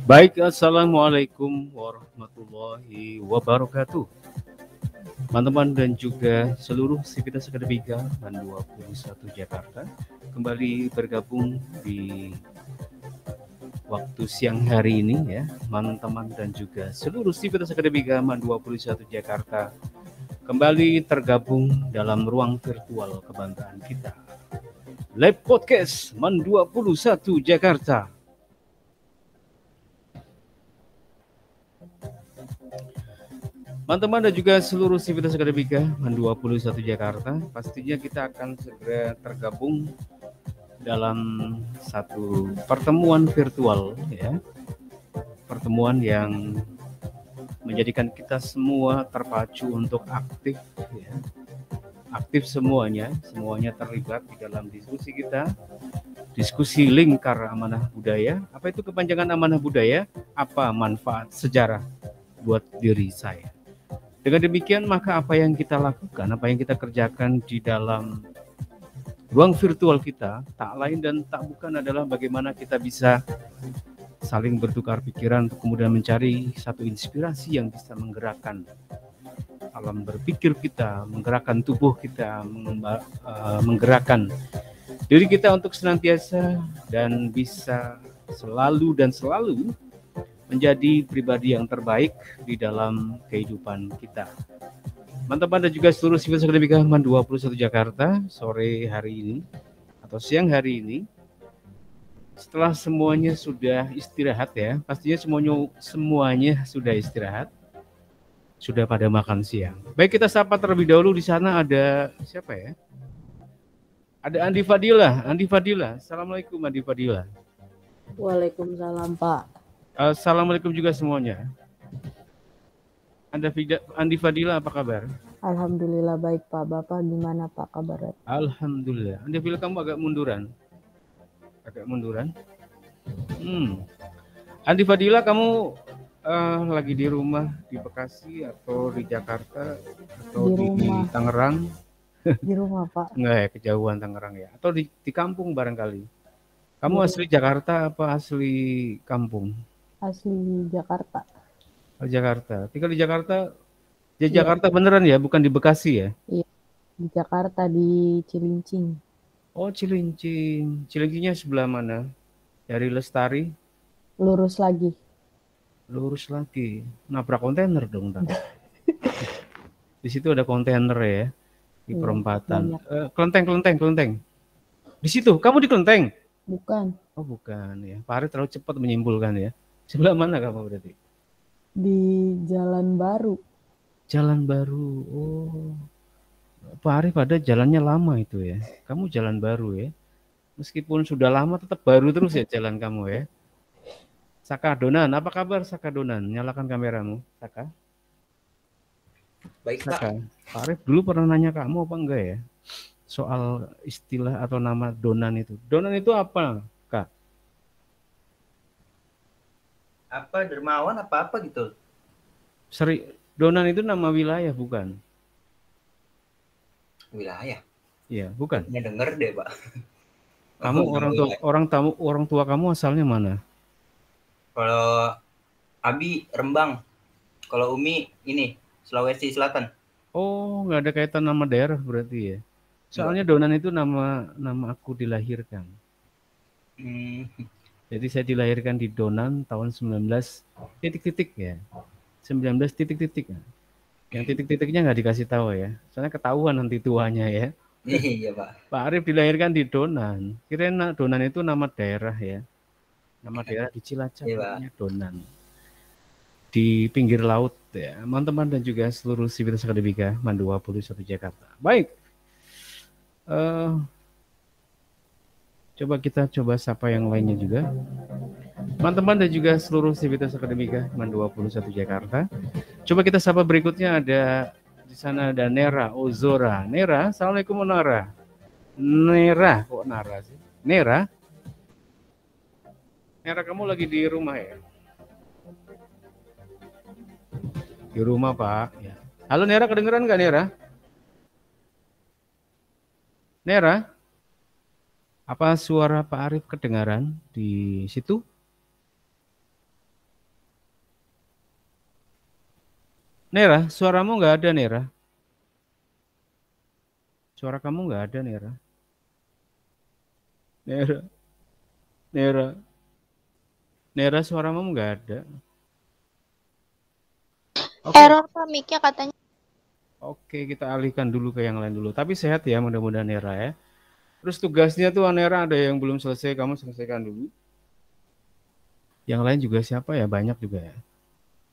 Baik, Assalamualaikum warahmatullahi wabarakatuh. Teman-teman dan juga seluruh sivitas akademika MAN 21 Jakarta kembali bergabung di waktu siang hari ini ya, teman-teman dan juga seluruh sivitas akademika MAN 21 Jakarta kembali tergabung dalam ruang virtual kebanggaan kita. Live Podcast MAN 21 Jakarta. Teman-teman dan juga seluruh sivitas akademika MAN 21 Jakarta, pastinya kita akan segera tergabung dalam satu pertemuan virtual ya. Pertemuan yang menjadikan kita semua terpacu untuk aktif ya. Aktif semuanya terlibat di dalam diskusi kita. Diskusi lingkar amanah budaya. Apa itu kepanjangan amanah budaya? Apa manfaat sejarah buat diri saya? Dengan demikian, maka apa yang kita lakukan, apa yang kita kerjakan di dalam ruang virtual kita, tak lain dan tak bukan adalah bagaimana kita bisa saling bertukar pikiran untuk kemudian mencari satu inspirasi yang bisa menggerakkan alam berpikir kita, menggerakkan tubuh kita, menggerakkan diri kita untuk senantiasa dan bisa selalu menjadi pribadi yang terbaik di dalam kehidupan kita. Teman-teman dan juga seluruh sivitas akademika MAN 21 Jakarta, sore hari ini atau siang hari ini, setelah semuanya sudah istirahat ya, pastinya semuanya sudah istirahat, sudah pada makan siang. Baik, kita sapa terlebih dahulu. Di sana ada siapa ya? Ada Andi Fadila. Assalamualaikum Andi Fadila. Waalaikumsalam Pak. Assalamualaikum juga semuanya. Andi Fadila, apa kabar? Alhamdulillah baik Pak. Bapak gimana Pak kabarnya? Alhamdulillah. Andi Fadila, kamu agak munduran. Andi Fadila, kamu lagi di rumah di Bekasi atau di Jakarta atau di Tangerang? Di rumah Pak. Enggak ya, kejauhan Tangerang ya. Atau di kampung barangkali. Kamu asli Jakarta apa asli kampung? Asli Jakarta. Jakarta. Tinggal di Jakarta. Ya, Jakarta beneran ya, bukan di Bekasi ya? Iya. Di Jakarta di Cilincing. Oh, Cilincing. Cilincingnya sebelah mana? Dari Lestari? Lurus lagi. Nabrak kontainer dong, Di situ ada kontainer ya, di perempatan. Kelenteng. Di situ, kamu di Kelenteng? Bukan. Oh, bukan ya. Pak Ari terlalu cepat menyimpulkan ya. Sebelah mana kamu berarti? Di Jalan Baru. Jalan Baru. Oh. Pak Ari pada jalannya lama itu ya. Kamu jalan baru ya. Meskipun sudah lama tetap baru terus ya jalan kamu ya. Saka Donan, apa kabar Saka Donan? Nyalakan kameramu, Saka. Baik, Saka. Pak Arif dulu pernah nanya kamu apa enggak ya? Soal istilah atau nama Donan itu. Donan itu apa, Kak? Apa dermawan apa gitu? Donan itu nama wilayah bukan? Wilayah. Iya, bukan. Hanya denger deh, Pak. Kamu orang tua kamu asalnya mana? Kalau Abi Rembang. Kalau Umi ini Sulawesi Selatan. Oh, nggak ada kaitan nama daerah berarti ya. Soalnya Donan itu nama aku dilahirkan. Jadi saya dilahirkan di Donan tahun 19 titik-titik ya. 19 titik-titik. Yang titik-titiknya nggak dikasih tahu ya. Soalnya ketahuan nanti tuanya ya. Iya, Pak. Pak Arif dilahirkan di Donan. Kirain Donan itu nama daerah ya. Nama daerah di Cilacap namanya Donan. Di pinggir laut ya. Teman-teman dan juga seluruh sivitas akademika MAN 21 Jakarta. Baik. Coba sapa yang lainnya juga. Teman-teman dan juga seluruh sivitas akademika MAN 21 Jakarta. Coba kita sapa berikutnya, ada di sana ada Nera Ozora. Nera, Assalamualaikum Nera. Nera, kok Nara sih? Nera? Nera, kamu lagi di rumah ya? Di rumah, Pak. Ya. Halo Nera, kedengeran nggak Nera? Nera? Apa suara Pak Arif kedengaran di situ? Nera, suaramu nggak ada, Nera. Suara kamu nggak ada, Nera. Nera, Nera, Nera, suaramu nggak ada. Oke, Error Pak mic-nya katanya. oke, kita alihkan dulu ke yang lain dulu. Tapi sehat ya, mudah-mudahan Nera ya. Terus tugasnya tuh Nera ada yang belum selesai, kamu selesaikan dulu. Yang lain juga siapa ya? Banyak juga ya.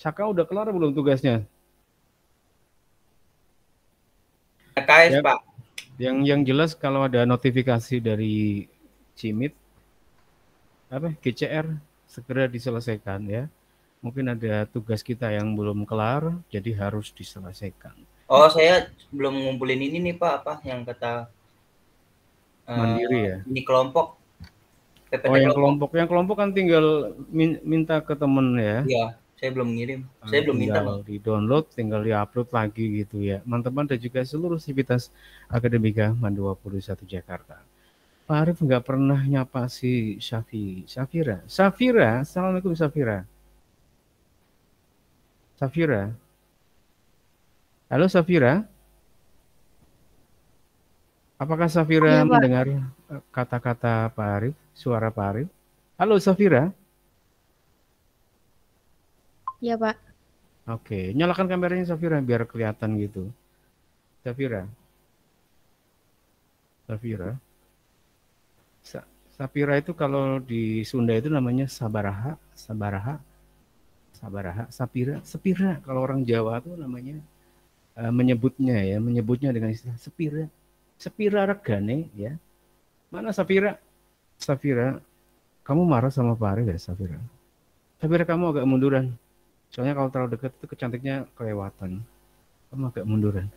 Caka udah kelar belum tugasnya? KS Ya, Pak. yang jelas kalau ada notifikasi dari Cimit, apa GCR segera diselesaikan ya. Mungkin ada tugas kita yang belum kelar, jadi harus diselesaikan. Oh, saya belum ngumpulin ini nih Pak, apa yang kata Mandiri ya. ini kelompok. PPT Oh, yang kelompok. kelompok, yang kelompok kan tinggal minta ke temen ya. Iya, saya belum ngirim. Saya belum minta Tinggal nih. di-download, tinggal di-upload lagi gitu ya. Teman-teman dan juga seluruh sivitas Akademika MAN 21 Jakarta. Pak Arif nggak pernah nyapa si Safira. Safira, Assalamualaikum Safira. Safira. Halo Safira. Apakah Safira Iya, Pak. mendengar kata-kata Pak Arif, suara Pak Arif? Halo Safira. Iya, Pak. Oke, nyalakan kameranya Safira biar kelihatan gitu. Safira. Safira. Safira itu kalau di Sunda itu namanya Sabaraha, Sapira. Kalau orang Jawa itu namanya menyebutnya dengan istilah Sepira regane ya. Mana Safira? Safira, kamu marah sama Pak Arif ya Safira? Safira kamu agak munduran. Soalnya kalau terlalu dekat itu kecantiknya kelewatan. Kamu agak munduran.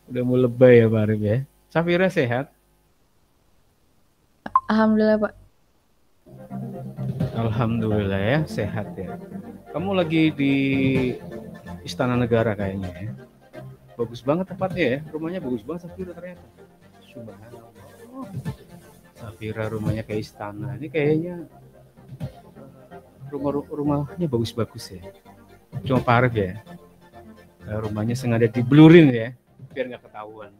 Udah mau lebay ya Pak Arif ya. Safira sehat? Alhamdulillah, Pak. Alhamdulillah ya, sehat ya. Kamu lagi di Istana Negara kayaknya ya. Bagus banget tempatnya ya. Rumahnya bagus banget Safira ternyata. Subhanallah. Safira rumahnya kayak istana. Ini kayaknya rumahnya bagus-bagus ya. Cuma Pak Arif ya. Rumahnya sengaja diblurin ya, biar nggak ketahuan.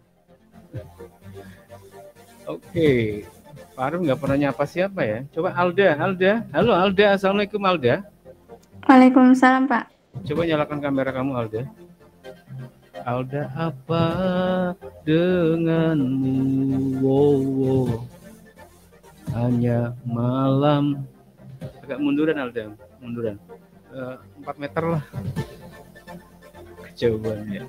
Oke. Pak Arif nggak pernah nyapa siapa ya. Coba Alda. Halo Alda, Assalamualaikum Alda. Waalaikumsalam, Pak. Coba nyalakan kamera kamu Alda. Alda, apa denganmu? Wow. Hanya malam. Agak munduran Alda, munduran. 4 meter lah. Kejauhannya.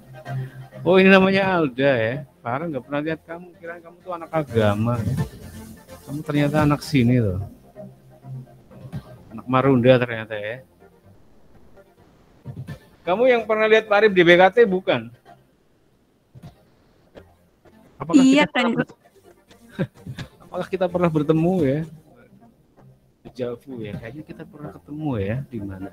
Oh, ini namanya Alda ya. Farah nggak pernah lihat kamu. Kira kamu tuh anak agama ya. Kamu ternyata anak sini loh. Anak Marunda ternyata ya. Kamu yang pernah lihat Pak Arif di BKT bukan? Apakah kita pernah bertemu ya? Dejavu ya, kayaknya kita pernah ketemu ya di mana?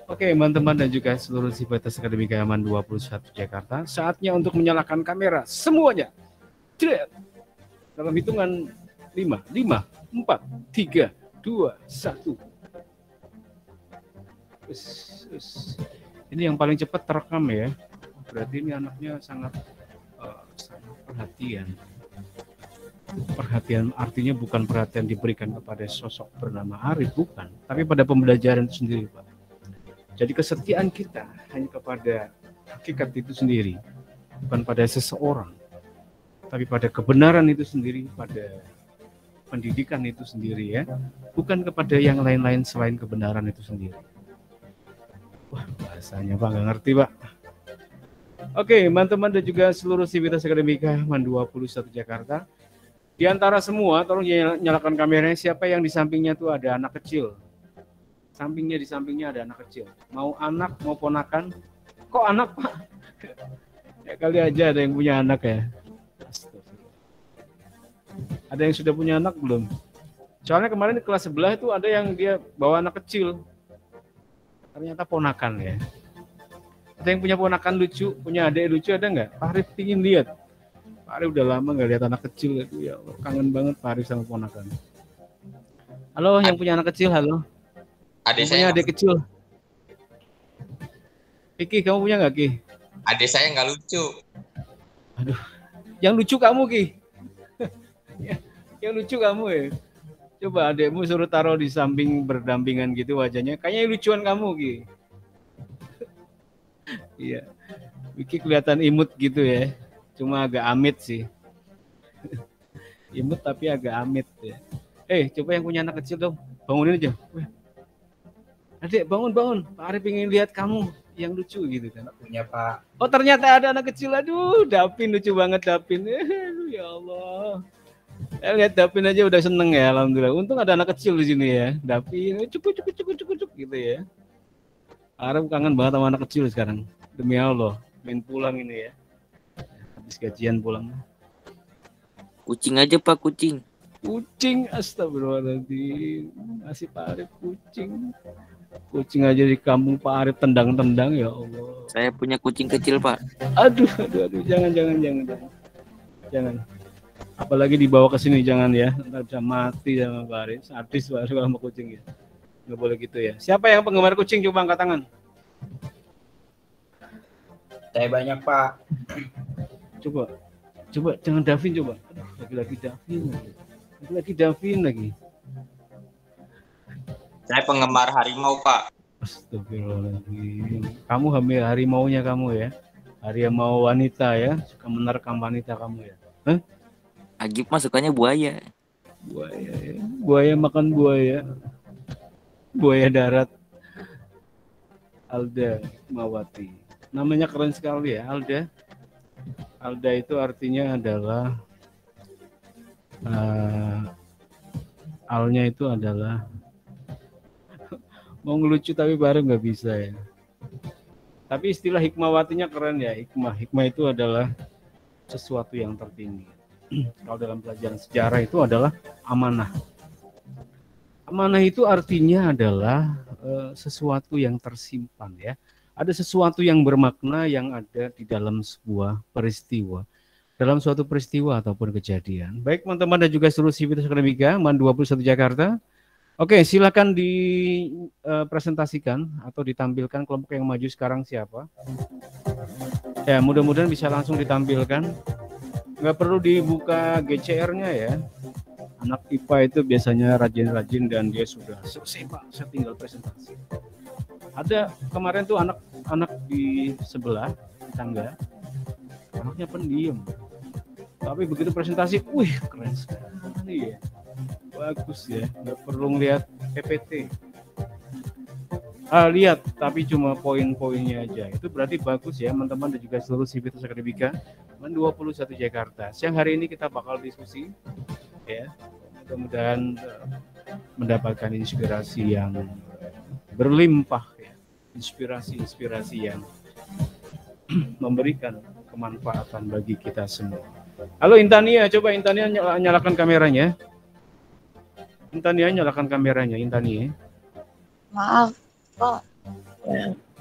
Oke, teman-teman dan juga seluruh sivitas Akademika MAN 21 Jakarta, saatnya untuk menyalakan kamera semuanya. Dalam hitungan 5, 4, 3, 2, 1. Ini yang paling cepat terekam ya. Berarti ini anaknya sangat perhatian. Perhatian artinya bukan perhatian diberikan kepada sosok bernama Arif, bukan, tapi pada pembelajaran itu sendiri, Pak. Jadi kesetiaan kita hanya kepada hakikat itu sendiri, bukan pada seseorang, tapi pada kebenaran itu sendiri, pada pendidikan itu sendiri ya, bukan kepada yang lain-lain selain kebenaran itu sendiri. Wah, bahasanya Pak nggak ngerti, Pak. Oke, teman-teman dan juga seluruh sivitas Akademika MAN 21 Jakarta. Di antara semua, tolong nyalakan kameranya. Siapa yang di sampingnya tuh ada anak kecil? Di sampingnya ada anak kecil. Mau anak, mau ponakan? Kok anak, Pak? Ya kali aja ada yang punya anak ya. Ada yang sudah punya anak belum? Soalnya kemarin di kelas sebelah itu ada yang dia bawa anak kecil. Ternyata ponakan ya. Ada yang punya ponakan lucu, punya adik lucu, ada nggak? Pak Arif ingin lihat. Pak Arif udah lama nggak lihat anak kecil itu ya. Kangen banget Pak Arif sama ponakan. Halo, yang punya anak kecil, halo. Adik Yang punya saya adik kecil. Ki, kamu punya nggak Ki? Adik saya nggak lucu. Aduh, yang lucu kamu Ki. Yang lucu kamu ya. Coba adekmu suruh taruh di samping berdampingan gitu wajahnya. Kayaknya lucuan kamu Ki. Iya. Ki kelihatan imut gitu ya. Cuma agak amit sih. Imut tapi agak amit ya. Coba yang punya anak kecil dong. Bangunin aja. Wih. Adik bangun. Pak Arif ingin lihat kamu yang lucu gitu kan. Punya Pak. Oh ternyata ada anak kecil. Aduh Dapin lucu banget Dapin. Aduh ya Allah. Saya lihat Dapin aja udah seneng ya, alhamdulillah. Untung ada anak kecil di sini ya. Dapin, cukup gitu ya. Arif kangen banget sama anak kecil sekarang. Demi Allah, main pulang ini ya. Habis gajian pulang. Kucing aja Pak, kucing. Kucing, astagfirullahaladzim. Masih Pak Arif kucing. Kucing aja di kampung Pak Arif tendang-tendang ya Allah. Saya punya kucing kecil Pak. Aduh, jangan. Apalagi dibawa ke sini jangan ya, ntar bisa mati sama Pak Arif. Sadis Pak Arif sama kucing ya. Nggak boleh gitu ya. Siapa yang penggemar kucing coba angkat tangan? Saya banyak Pak. Coba jangan Davin coba. Aduh, lagi Davin lagi. Saya penggemar harimau Pak. Astagfirullahaladzim. Kamu hamil harimaunya kamu ya. Harimau wanita ya, suka menerkam wanita kamu ya. Hah? Agip mah sukanya buaya. Buaya ya. Buaya makan buaya. Buaya darat. Alda Mawati. Namanya keren sekali ya, Alda. Alda itu artinya adalah alnya itu adalah mau ngelucu tapi baru nggak bisa ya. Tapi istilah hikmawatinya keren ya. Hikmah itu adalah sesuatu yang tertinggi. Kalau dalam pelajaran sejarah itu adalah amanah. Amanah itu artinya adalah sesuatu yang tersimpan ya. Ada sesuatu yang bermakna yang ada di dalam sebuah peristiwa. Dalam suatu peristiwa ataupun kejadian. Baik teman-teman dan juga seluruh Sivitas Akademika, MAN 21 Jakarta. Oke, silakan dipresentasikan atau ditampilkan kelompok yang maju sekarang siapa. Ya, mudah-mudahan bisa langsung ditampilkan. Nggak perlu dibuka GCR-nya ya. Anak IPA itu biasanya rajin-rajin dan dia sudah selesai Pak, saya tinggal presentasi. Ada kemarin tuh anak di sebelah di tangga, anaknya pendiam. Tapi begitu presentasi, wih keren sekali ya. Bagus ya, nggak perlu ngeliat PPT. Lihat, tapi cuma poin-poinnya aja. Itu berarti bagus ya teman-teman dan juga seluruh Sivitas Akademika MAN 21 Jakarta. Siang hari ini kita bakal diskusi ya. Mudah-mudahan mendapatkan inspirasi yang berlimpah ya. Inspirasi yang memberikan kemanfaatan bagi kita semua. Halo Intania, coba Intania nyalakan kameranya. Intania nyalakan kameranya, Intania. Maaf, Pak.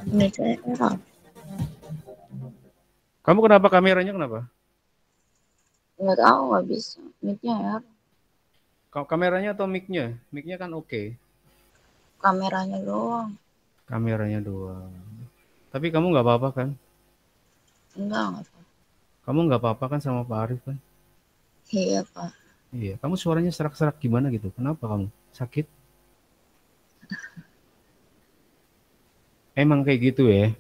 Ini saya error. Kamu kenapa kameranya kenapa? Nggak tahu, nggak bisa. Mic-nya error. Kameranya atau mic-nya? Mic-nya kan oke. Kameranya doang. Kameranya doang. Tapi kamu nggak apa-apa kan? Enggak apa. Kamu nggak apa-apa kan sama Pak Arif kan? Iya, Pak. Iya. Kamu suaranya serak-serak gimana gitu? Kenapa kamu? Sakit? Emang kayak gitu ya?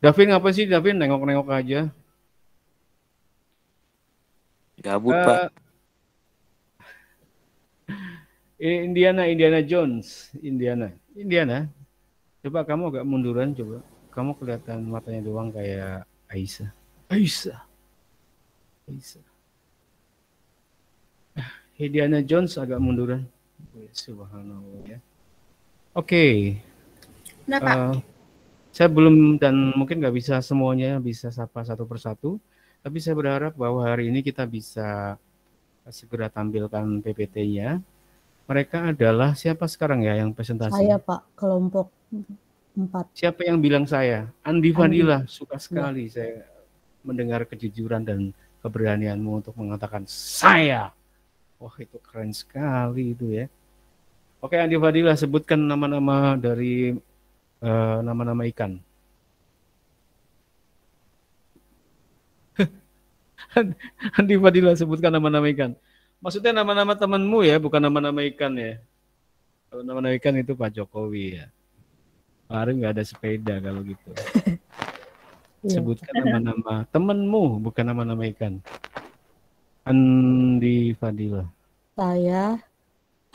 Davin ngapa sih Davin nengok-nengok aja? Gabut Pak. Indiana Jones, Indiana. Coba kamu agak munduran coba. Kamu kelihatan matanya doang kayak Aisyah. Indiana Jones agak munduran. Subhanallah ya. Oke. Saya belum dan mungkin nggak bisa semuanya bisa sapa satu persatu. Tapi saya berharap bahwa hari ini kita bisa segera tampilkan PPT-nya. Mereka adalah siapa sekarang ya yang presentasi? Saya Pak, kelompok 4. Siapa yang bilang saya? Andi Fadila, suka sekali saya mendengar kejujuran dan keberanianmu untuk mengatakan saya. Wah itu keren sekali itu ya. Oke Andi Fadila, sebutkan nama-nama dari nama-nama ikan. Andi Fadila, sebutkan nama-nama ikan. Maksudnya nama-nama temanmu ya, bukan nama-nama ikan ya. Kalau nama-nama ikan itu Pak Jokowi ya. Pak Arif nggak ada sepeda kalau gitu. Iya. Sebutkan nama-nama temanmu, bukan nama-nama ikan. Andi Fadila. Saya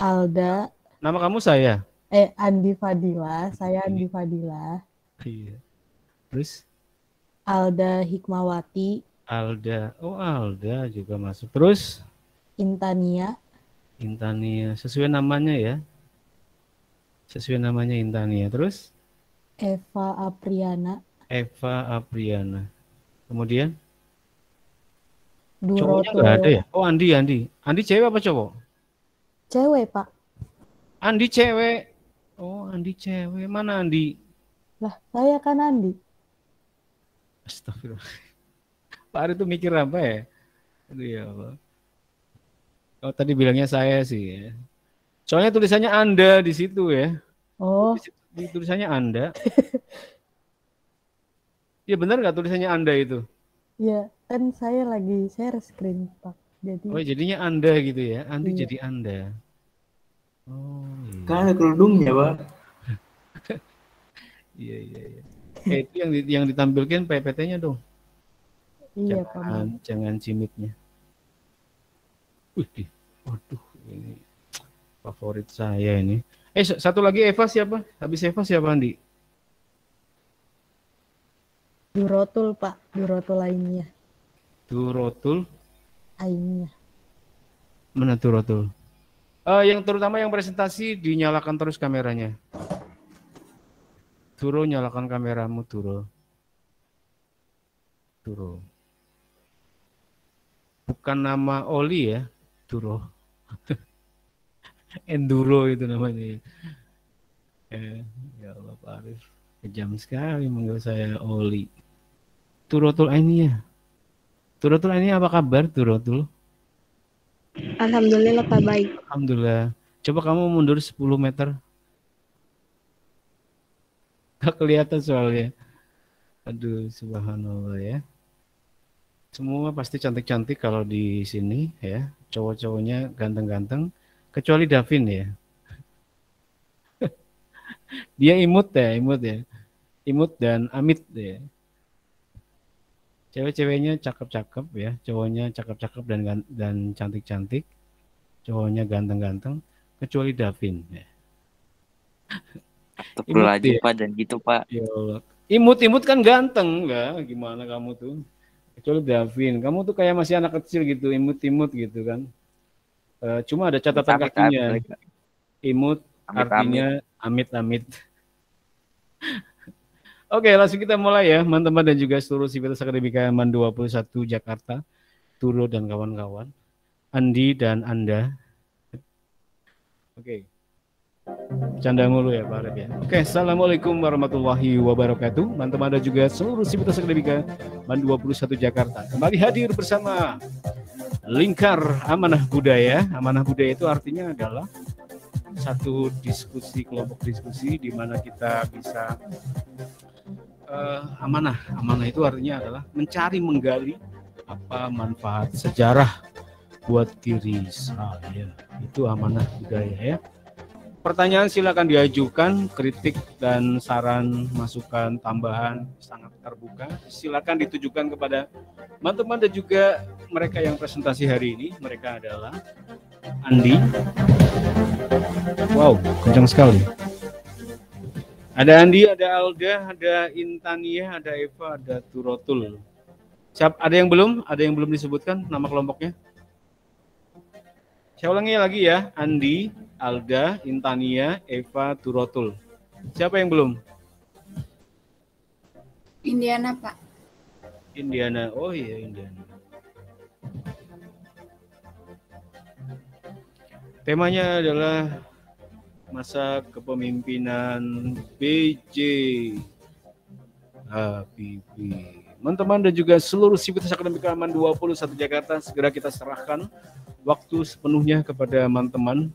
Alda, Nama kamu saya. Andi Fadila, saya Andi Fadila, Iya. Terus Alda Hikmawati, Alda. Oh, Alda juga masuk. Terus Intania, Intania. Sesuai namanya ya. Sesuai namanya Intania. Terus Eva Apriana, Eva Apriana. Kemudian cowoknya Duroto, nggak ada ya? Oh, Andi. Andi cewek apa cowok? cewek Pak. Andi cewek. Oh, Andi cewek. Mana Andi? Lah, saya kan Andi. Astagfirullah. Pak Ari tuh mikir apa ya? Aduh ya Allah. Oh, tadi bilangnya saya sih ya. Soalnya tulisannya Anda di situ ya. Oh, Di tulisannya Anda. Ya benar nggak tulisannya Anda itu? ya kan saya lagi share screen Pak. Jadi Oh, jadinya Anda gitu ya. Andi Iya. jadi Anda. Oh, Kan ada kerudungnya, Pak. iya. Itu yang ditampilkan PPT-nya dong. iya Pak. Jangan cimitnya. Wih, waduh, ini favorit saya ini. Satu lagi Eva siapa? Habis Eva siapa Andi? Durotul Pak, Durotul lainnya. Turotul. Ainnya. Mana Turotul? Yang terutama yang presentasi dinyalakan terus kameranya. Turo, nyalakan kameramu, Turo. Bukan nama Oli ya, Turo. Enduro itu namanya. Ya Allah Pak Arif, kejam sekali manggil saya Oli. Turotul ini ya. Turotul ini apa kabar Turotul? Alhamdulillah Pak, baik. Alhamdulillah. Coba kamu mundur 10 meter. Gak kelihatan soalnya. Aduh, subhanallah ya. Semua pasti cantik-cantik kalau di sini ya. Cowok-cowoknya ganteng-ganteng. Kecuali Davin ya. Dia imut ya. Imut dan Amit ya. Cewek-ceweknya cakep-cakep ya. Cowoknya cakep-cakep dan cantik-cantik. Cowoknya ganteng-ganteng. Kecuali Davin ya. Astagfirullahaladzim Pak, dan gitu Pak. Ya Allah. Imut kan ganteng, enggak? Gimana kamu tuh? Kecuali Davin, kamu tuh kayak masih anak kecil gitu, imut-imut gitu kan. Cuma ada catatan Amit, kakinya. amit. Imut Amit, artinya amit-amit. Oke, langsung kita mulai ya, teman-teman dan juga seluruh Sivitas Akademika Man 21 Jakarta, Turo dan kawan-kawan, Andi dan Anda. Oke. Bercanda mulu ya Pak Arif ya. Oke, assalamualaikum warahmatullahi wabarakatuh. Teman-teman dan juga seluruh Sivitas Akademika Man 21 Jakarta. Kembali hadir bersama Lingkar Amanah Budaya. Amanah Budaya itu artinya adalah satu diskusi, kelompok diskusi di mana kita bisa amanah. Amanah itu artinya adalah mencari, menggali apa manfaat sejarah buat diri saya. Itu amanah budaya ya. Pertanyaan silakan diajukan, kritik dan saran, masukan, tambahan sangat terbuka. Silakan ditujukan kepada teman-teman dan juga mereka yang presentasi hari ini. Mereka adalah Andi. Wow, kencang sekali. Ada Andi, ada Alda, ada Intania, ada Eva, ada Turotul. Ada yang belum? Ada yang belum disebutkan nama kelompoknya? Saya ulangi lagi ya, Andi, Alda, Intania, Eva, Turotul. Siapa yang belum? Indiana Pak. Indiana, oh iya Indiana. Temanya adalah masa kepemimpinan BJ Habibie. Teman-teman dan juga seluruh Sivitas Akademika Man 21 Jakarta, segera kita serahkan waktu sepenuhnya kepada teman-teman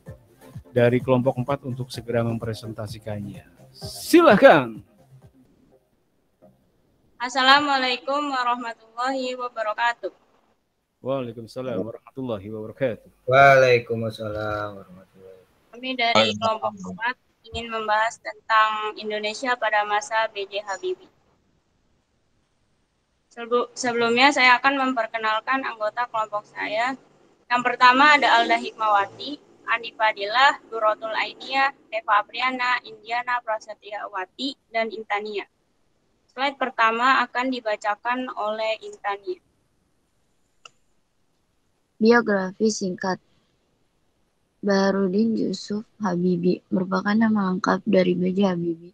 dari kelompok 4 untuk segera mempresentasikannya. Silakan. Assalamualaikum warahmatullahi wabarakatuh. Waalaikumsalam warahmatullahi wabarakatuh. Waalaikumsalam warahmatullahi wabarakatuh. Kami dari kelompok 4 ingin membahas tentang Indonesia pada masa B.J. Habibie. Sebelumnya saya akan memperkenalkan anggota kelompok saya. Yang pertama ada Alda Hikmawati, Andi Fadilah, Duratul Ainiyah, Eva Apriana, Indiana Prasetyawati, dan Intania. Slide pertama akan dibacakan oleh Intania. Biografi singkat. Baharudin Yusuf Habibie merupakan nama lengkap dari B.J. Habibie.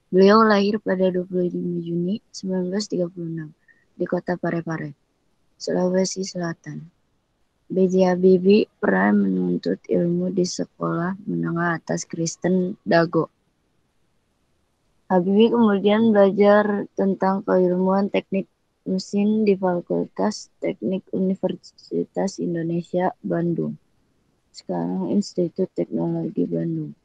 Beliau lahir pada 25 Juni 1936 di kota Parepare, Sulawesi Selatan. B.J. Habibie pernah menuntut ilmu di sekolah menengah atas Kristen Dago. Habibie kemudian belajar tentang keilmuan teknik mesin di Fakultas Teknik Universitas Indonesia, Bandung. Sekarang Institut Teknologi Bandung.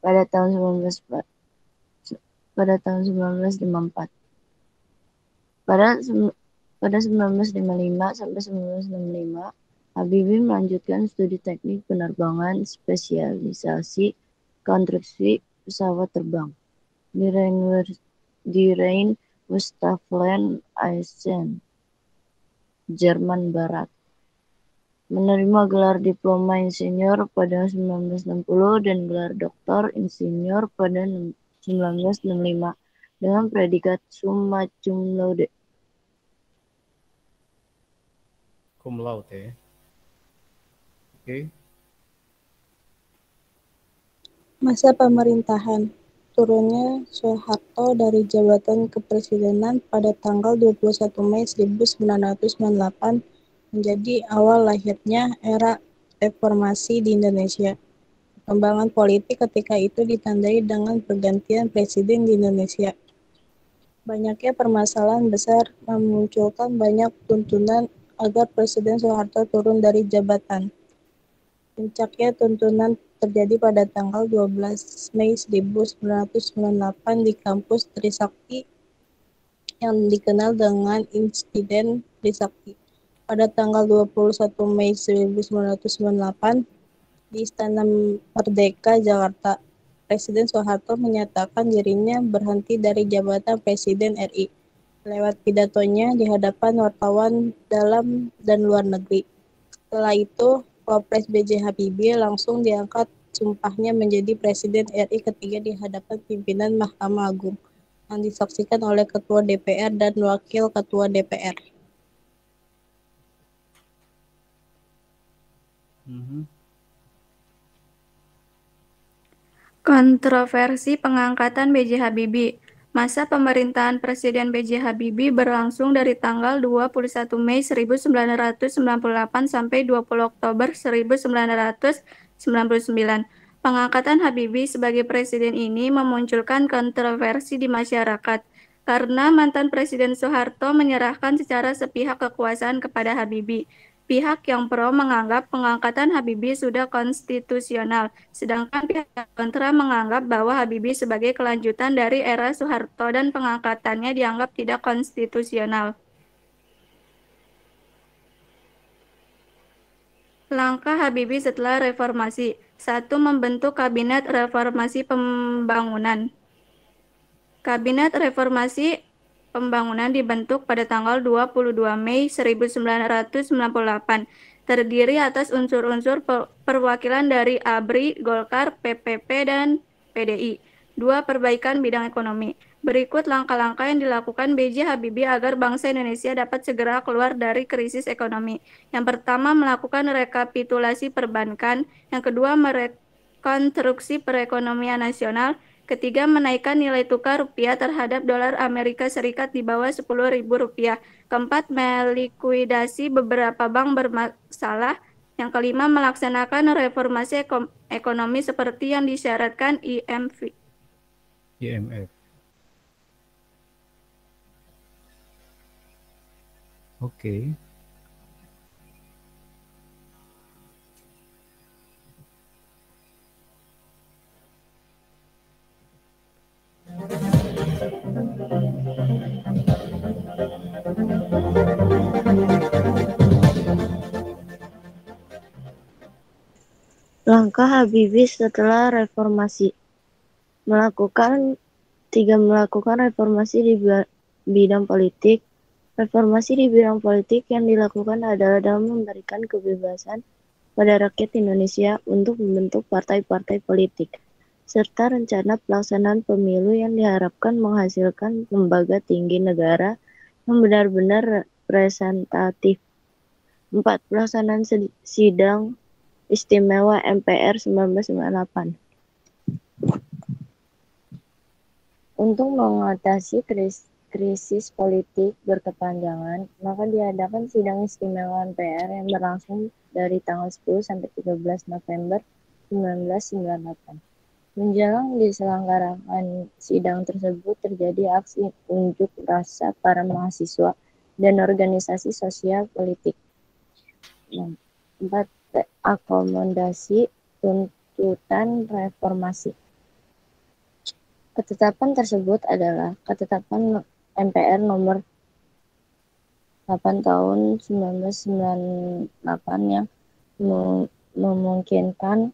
Pada tahun 1954. Pada 1955 sampai 1965, Habibie melanjutkan studi teknik penerbangan spesialisasi konstruksi pesawat terbang di Rhein-Westfalen Essen, Jerman Barat. Menerima gelar diploma insinyur pada 1960 dan gelar doktor insinyur pada 1965 dengan predikat summa cum laude. Cum laude ya. Oke. Masa pemerintahan. Turunnya Soeharto dari jabatan kepresidenan pada tanggal 21 Mei 1998 menjadi awal lahirnya era reformasi di Indonesia. Perkembangan politik ketika itu ditandai dengan pergantian presiden di Indonesia. Banyaknya permasalahan besar memunculkan banyak tuntunan agar Presiden Soeharto turun dari jabatan. Puncaknya tuntunan terjadi pada tanggal 12 Mei 1998 di kampus Trisakti yang dikenal dengan insiden Trisakti. Pada tanggal 21 Mei 1998 di Istana Merdeka, Jakarta, Presiden Soeharto menyatakan dirinya berhenti dari jabatan Presiden RI lewat pidatonya di hadapan wartawan dalam dan luar negeri. Setelah itu, Wapres B.J. Habibie langsung diangkat sumpahnya menjadi Presiden RI ketiga di hadapan pimpinan Mahkamah Agung yang disaksikan oleh Ketua DPR dan Wakil Ketua DPR. Kontroversi pengangkatan B.J. Habibie. Masa pemerintahan Presiden B.J. Habibie berlangsung dari tanggal 21 Mei 1998 sampai 20 Oktober 1999. Pengangkatan Habibie sebagai presiden ini memunculkan kontroversi di masyarakat karena mantan Presiden Soeharto menyerahkan secara sepihak kekuasaan kepada Habibie. Pihak yang pro menganggap pengangkatan Habibie sudah konstitusional, sedangkan pihak yang kontra menganggap bahwa Habibie sebagai kelanjutan dari era Soeharto dan pengangkatannya dianggap tidak konstitusional. Langkah Habibie setelah reformasi. 1. Membentuk Kabinet Reformasi Pembangunan. Kabinet Reformasi Pembangunan dibentuk pada tanggal 22 Mei 1998, terdiri atas unsur-unsur perwakilan dari ABRI, Golkar, PPP, dan PDI. 2. Perbaikan bidang ekonomi. Berikut langkah-langkah yang dilakukan B.J. Habibie agar bangsa Indonesia dapat segera keluar dari krisis ekonomi. Yang pertama, melakukan rekapitulasi perbankan. Yang kedua, merekonstruksi perekonomian nasional. Ketiga, menaikkan nilai tukar rupiah terhadap dolar Amerika Serikat di bawah Rp10.000. Keempat, melikuidasi beberapa bank bermasalah. Yang kelima, melaksanakan reformasi ekonomi seperti yang disyaratkan IMF. Oke. Langkah Habibie setelah reformasi. Melakukan reformasi di bidang politik. Reformasi di bidang politik yang dilakukan adalah dalam memberikan kebebasan pada rakyat Indonesia untuk membentuk partai-partai politik, serta rencana pelaksanaan pemilu yang diharapkan menghasilkan lembaga tinggi negara yang benar-benar representatif. 4. Pelaksanaan sidang istimewa MPR 1998. Untuk mengatasi krisis politik berkepanjangan, maka diadakan sidang istimewa MPR yang berlangsung dari tanggal 10 sampai 13 November 1998. Menjelang diselenggarakan sidang tersebut terjadi aksi unjuk rasa para mahasiswa dan organisasi sosial politik. 4. Akomodasi tuntutan reformasi. Ketetapan tersebut adalah Ketetapan MPR nomor 8 tahun 1998 yang memungkinkan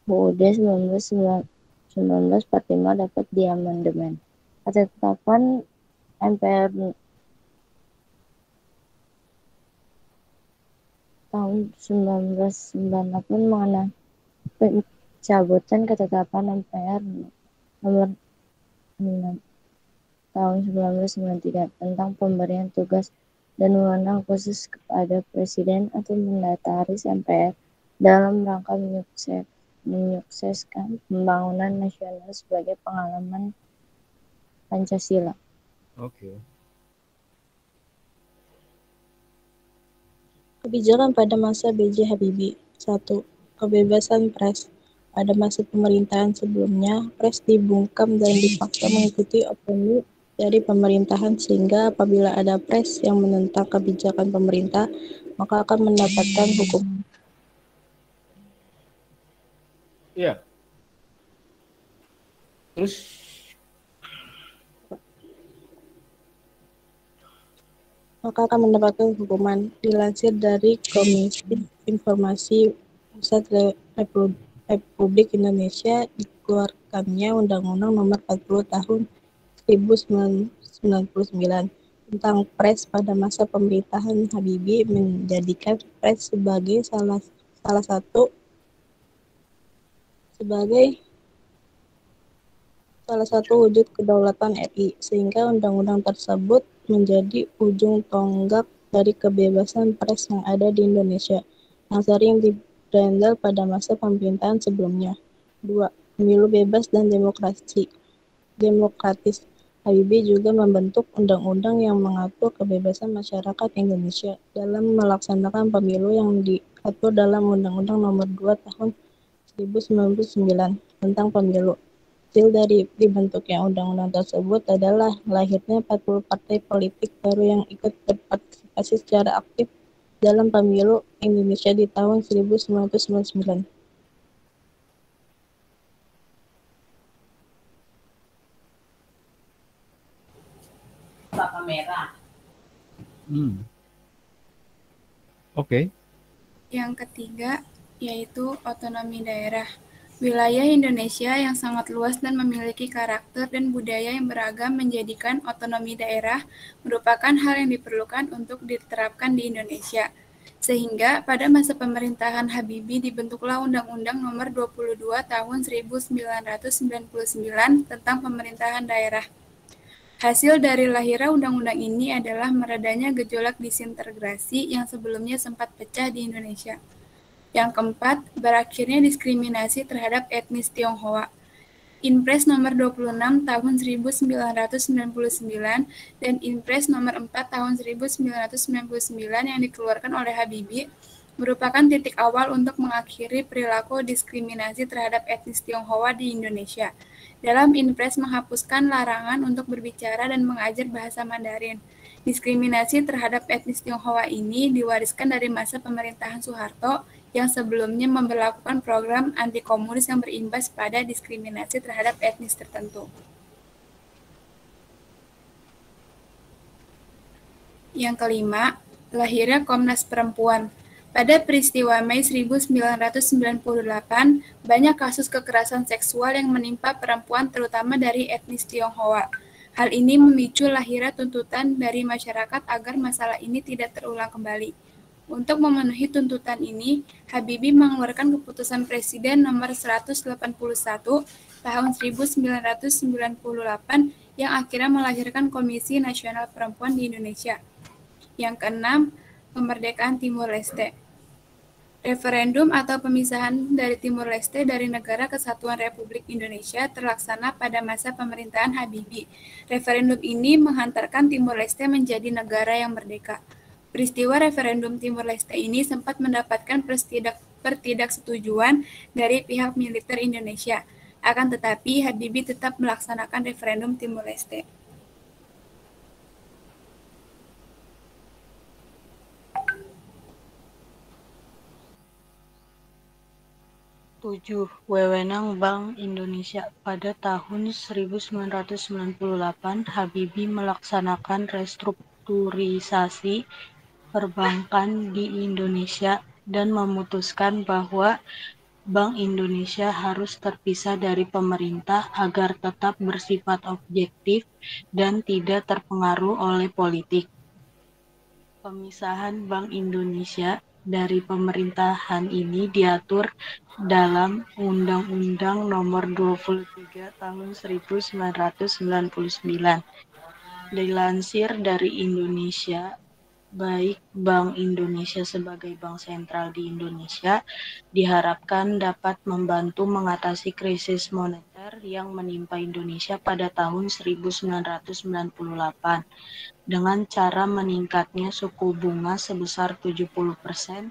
UUD 1945 dapat diamandemen. Ketetapan MPR tahun 1998 mengenai pencabutan Ketetapan MPR nomor 6 tahun 1993 tentang pemberian tugas dan wewenang khusus kepada Presiden atau Mendataris MPR dalam rangka menyukseskan pembangunan nasional sebagai pengalaman Pancasila. Oke. Kebijakan pada masa B.J. Habibie. 1. Kebebasan pers. Pada masa pemerintahan sebelumnya, pers dibungkam dan dipaksa mengikuti opini dari pemerintahan, sehingga apabila ada pers yang menentang kebijakan pemerintah, maka akan mendapatkan hukum. Iya. Terus maka akan mendapatkan hukuman. Dilansir dari Komisi Informasi Pusat Republik Indonesia, dikeluarkannya Undang-Undang Nomor 40 Tahun 1999 tentang pers pada masa pemerintahan Habibie, menjadikan pers sebagai salah satu wujud kedaulatan RI, sehingga undang-undang tersebut menjadi ujung tonggak dari kebebasan pers yang ada di Indonesia, yang sering diberandal pada masa pemerintahan sebelumnya. 2. Pemilu bebas dan demokratis. Habibie juga membentuk undang-undang yang mengatur kebebasan masyarakat Indonesia dalam melaksanakan pemilu yang diatur dalam Undang-Undang Nomor 2 Tahun 1999 tentang pemilu. Hasil dari dibentuknya undang-undang tersebut adalah lahirnya 40 partai politik baru yang ikut berpartisipasi secara aktif dalam pemilu Indonesia di tahun 1999. Oke. Yang ketiga yaitu otonomi daerah. Wilayah Indonesia yang sangat luas dan memiliki karakter dan budaya yang beragam menjadikan otonomi daerah merupakan hal yang diperlukan untuk diterapkan di Indonesia. Sehingga pada masa pemerintahan Habibie dibentuklah Undang-Undang Nomor 22 Tahun 1999 tentang pemerintahan daerah. Hasil dari lahirnya undang-undang ini adalah meredanya gejolak disintegrasi yang sebelumnya sempat pecah di Indonesia. Yang keempat, berakhirnya diskriminasi terhadap etnis Tionghoa. Inpres nomor 26 tahun 1999 dan Inpres nomor 4 tahun 1999 yang dikeluarkan oleh Habibie merupakan titik awal untuk mengakhiri perilaku diskriminasi terhadap etnis Tionghoa di Indonesia. Dalam Inpres menghapuskan larangan untuk berbicara dan mengajar bahasa Mandarin. Diskriminasi terhadap etnis Tionghoa ini diwariskan dari masa pemerintahan Soeharto yang sebelumnya memberlakukan program anti-komunis yang berimbas pada diskriminasi terhadap etnis tertentu. Yang kelima, lahirnya Komnas Perempuan. Pada peristiwa Mei 1998, banyak kasus kekerasan seksual yang menimpa perempuan terutama dari etnis Tionghoa. Hal ini memicu lahirnya tuntutan dari masyarakat agar masalah ini tidak terulang kembali. Untuk memenuhi tuntutan ini, Habibie mengeluarkan keputusan Presiden nomor 181 tahun 1998 yang akhirnya melahirkan Komisi Nasional Perempuan di Indonesia. Yang keenam, kemerdekaan Timur Leste. Referendum atau pemisahan dari Timur Leste dari Negara Kesatuan Republik Indonesia terlaksana pada masa pemerintahan Habibie. Referendum ini menghantarkan Timur Leste menjadi negara yang merdeka. Peristiwa referendum Timur Leste ini sempat mendapatkan pertidaksetujuan dari pihak militer Indonesia. Akan tetapi, Habibie tetap melaksanakan referendum Timur Leste. 7. Wewenang Bank Indonesia. Pada tahun 1998, Habibie melaksanakan restrukturisasi perbankan di Indonesia dan memutuskan bahwa Bank Indonesia harus terpisah dari pemerintah agar tetap bersifat objektif dan tidak terpengaruh oleh politik. Pemisahan Bank Indonesia dari pemerintahan ini diatur dalam Undang-Undang Nomor 23 Tahun 1999. Dilansir dari Indonesia, baik Bank Indonesia sebagai bank sentral di Indonesia diharapkan dapat membantu mengatasi krisis moneter yang menimpa Indonesia pada tahun 1998 dengan cara meningkatnya suku bunga sebesar 70%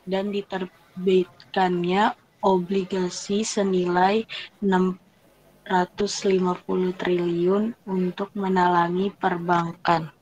dan diterbitkannya obligasi senilai 650 triliun untuk menalangi perbankan.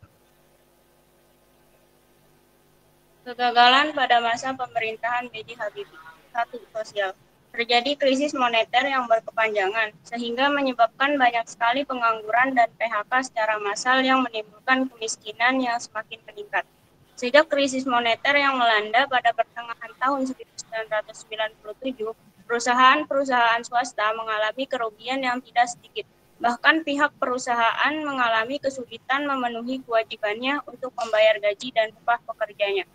Kegagalan pada masa pemerintahan B.J. Habibie. 1. Sosial. Terjadi krisis moneter yang berkepanjangan, sehingga menyebabkan banyak sekali pengangguran dan PHK secara massal yang menimbulkan kemiskinan yang semakin meningkat. Sejak krisis moneter yang melanda pada pertengahan tahun 1997, perusahaan-perusahaan swasta mengalami kerugian yang tidak sedikit. Bahkan pihak perusahaan mengalami kesulitan memenuhi kewajibannya untuk membayar gaji dan upah pekerjanya.